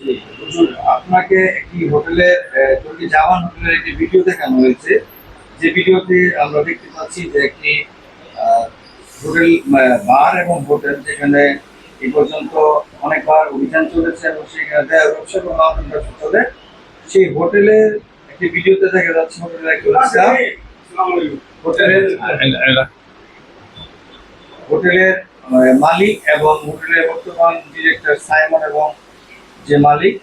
জি, হুজুর, আপনাকে একটি হোটেলের তুর্কি জামান হোটেলের একটি ভিডিও দেখানো হয়েছে। যে ভিডিওতে আমরা দেখতে পাচ্ছি যে একটি আহ, হোটেল, বার এবং হোটেল, যেখানে এই পর্যন্ত অনেকবার অভিযান চলেছে এবং সেখানে দেয় ব্যবসা এবং মাদক ব্যবসা চলে। সেই হোটেলের একটি ভিডিওতে দেখা যাচ্ছে হোটেলের একজন স্টাফ, হোটেলের হোটেলের মালিক এবং হোটেলের বর্তমান ডিরেক্টর সাইমন এবং যে মালিক,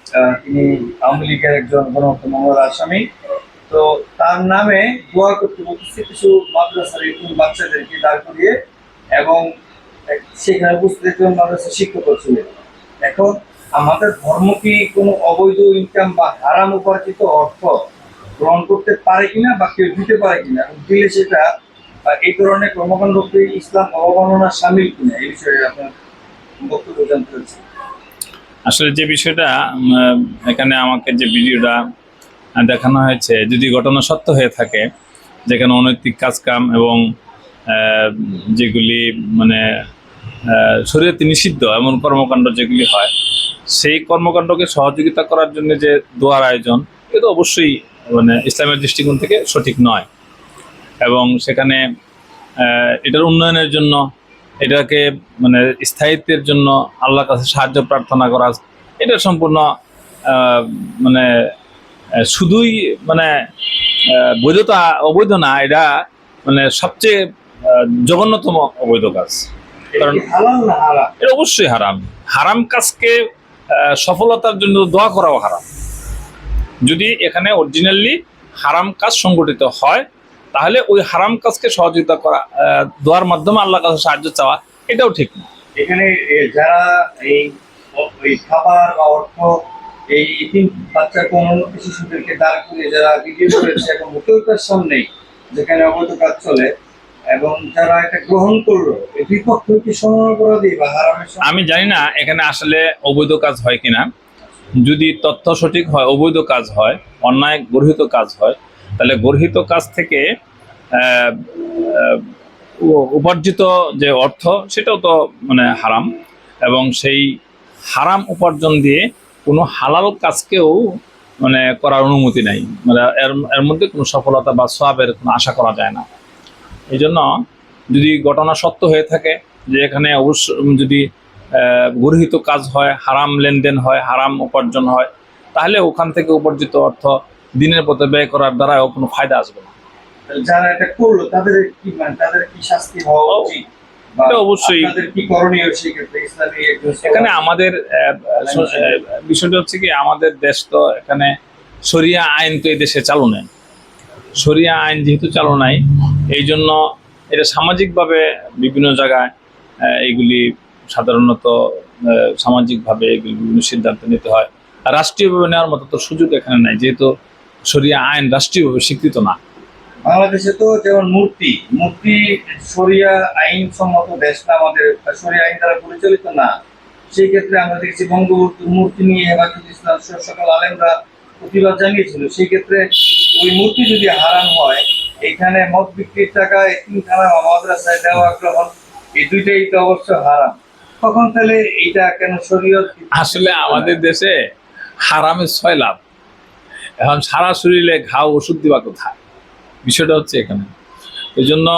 তিনি আওয়ামী লীগের একজন গণহত্যা মামলার আসামি। তো তার নামে দোয়া করতে বলতেছে কিছু মাদ্রাসার এরকম বাচ্চাদেরকে দাঁড় করিয়ে, এবং সেখানে উপস্থিত একজন মাদ্রাসা শিক্ষক ছিলেন। এখন আমাদের ধর্ম কি কোনো অবৈধ ইনকাম বা হারাম উপার্জিত অর্থ গ্রহণ করতে পারে কিনা বা কেউ দিতে পারে কিনা, এবং দিলে সেটা এই ধরনের কর্মকাণ্ডকে ইসলাম অবমাননা সামিল কিনা, এই বিষয়ে আপনার বক্তব্য জানতে চাচ্ছি। আসলে যে বিষয়টা এখানে আমাকে যে ভিডিওটা দেখানো হয়েছে, যদি ঘটনা সত্য হয়ে থাকে, যেখানে অনৈতিক কাজকাম এবং যেগুলি মানে শরীয়তে নিষিদ্ধ এমন কর্মকাণ্ড যেগুলি হয়, সেই কর্মকাণ্ডকে সহযোগিতা করার জন্য যে দোয়ার আয়োজন, এটা অবশ্যই মানে ইসলামের দৃষ্টিকোণ থেকে সঠিক নয়। এবং সেখানে এটার উন্নয়নের জন্য, এটাকে মানে স্থায়িত্বের জন্য আল্লাহর কাছে সাহায্য প্রার্থনা করা, এটা সম্পূর্ণ মানে শুধুই মানে বৈধতা অবৈধ না, এটা মানে সবচেয়ে জঘন্যতম অবৈধ কাজ। কারণ এটা অবশ্যই হারাম। হারাম কাজকে সফলতার জন্য দোয়া করাও হারাম। যদি এখানে অরিজিনালি হারাম কাজ সংগঠিত হয়, তাহলে ওই হারাম কাজকে সহযোগিতা করা, দোয়ার মাধ্যমে আল্লাহর কাছে সাহায্য চাওয়া, এটাও ঠিক না। এখানে যারা এই খাবার বা অর্থ এই তিন বাচ্চা কোন শিশুদেরকে দাঁড় করিয়ে যারা ভিডিও করেছে এবং হোটেলটার সামনেই যেখানে অবৈধ কাজ চলে, এবং যারা এটা গ্রহণ করলো, এই বিপক্ষে কি সমান অপরাধী বা হারামের? আমি জানি না এখানে আসলে অবৈধ কাজ হয় কিনা। যদি তথ্য সঠিক হয়, অবৈধ কাজ হয়, অন্যায় গর্হিত কাজ হয়, তাহলে গর্হিত কাজ থেকে উপার্জিত যে অর্থ, সেটাও তো মানে হারাম। এবং সেই হারাম উপার্জন দিয়ে কোনো হালাল কাজকেও মানে করার অনুমতি নাই, মানে এর মধ্যে কোনো সফলতা বা সওয়াবের কোনো আশা করা যায় না। এই জন্য যদি ঘটনা সত্য হয়ে থাকে যে এখানে অবশ্য যদি গর্হিত কাজ হয়, হারাম লেনদেন হয়, হারাম উপার্জন হয়, তাহলে ওখান থেকে উপার্জিত অর্থ দিনের পথে ব্যয় করার দ্বারাও কোনো ফায়দা আসবে না। যারা এটা করলো তাদের কি, মানে তাদের কি শাস্তি হওয়া উচিত? অবশ্যই এখানে আমাদের বিষয়টা হচ্ছে কি, আমাদের দেশ তো এখানে শরিয়া আইন তো এই দেশে চালু নেই। শরিয়া আইন যেহেতু চালু নাই, এই জন্য এটা সামাজিকভাবে বিভিন্ন জায়গায় এইগুলি সাধারণত সামাজিকভাবে এগুলি বিভিন্ন সিদ্ধান্ত নিতে হয়। আর রাষ্ট্রীয়ভাবে নেওয়ার মতো তো সুযোগ এখানে নাই, যেহেতু শরিয়া আইন রাষ্ট্রীয়ভাবে স্বীকৃত না। বাংলাদেশে তো যেমন মূর্তি মূর্তি শরিয়া আইন সম্মত দেশ না, আমাদের শরিয়া আইন দ্বারা পরিচালিত না। সেই ক্ষেত্রে আমরা দেখছি বঙ্গবন্ধুর মূর্তি নিয়ে হেফাজত ইসলাম সকল আলেমরা প্রতিবাদ জানিয়েছিল। সেই ক্ষেত্রে ওই মূর্তি যদি হারাম হয়, এখানে মদ বিক্রির টাকা এতিমখানা বা মাদ্রাসায় দেওয়া গ্রহণ, এই দুইটাই তো অবশ্য হারাম। তখন তাহলে এইটা কেন শরীয়ত? আসলে আমাদের দেশে হারামের 6 লাভ। এখন সারা শরীরে ঘাও ওষুধ দিবা কোথায়, বিষয়টা হচ্ছে এখানে। এই জন্য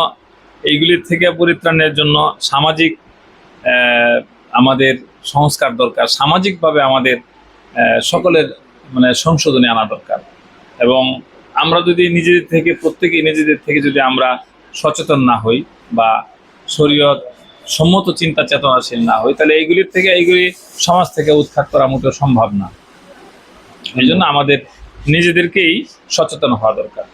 এইগুলির থেকে পরিত্রাণের জন্য সামাজিক আমাদের সংস্কার দরকার, সামাজিকভাবে আমাদের সকলের মানে সংশোধনে আনা দরকার। এবং আমরা যদি নিজেদের থেকে, প্রত্যেকেই নিজেদের থেকে যদি আমরা সচেতন না হই বা শরীয়ত সম্মত চিন্তা চেতনাশীল না হই, তাহলে এইগুলি সমাজ থেকে উৎখাত করা মোটেও সম্ভব না। এই জন্য আমাদের নিজেদেরকেই সচেতন হওয়া দরকার।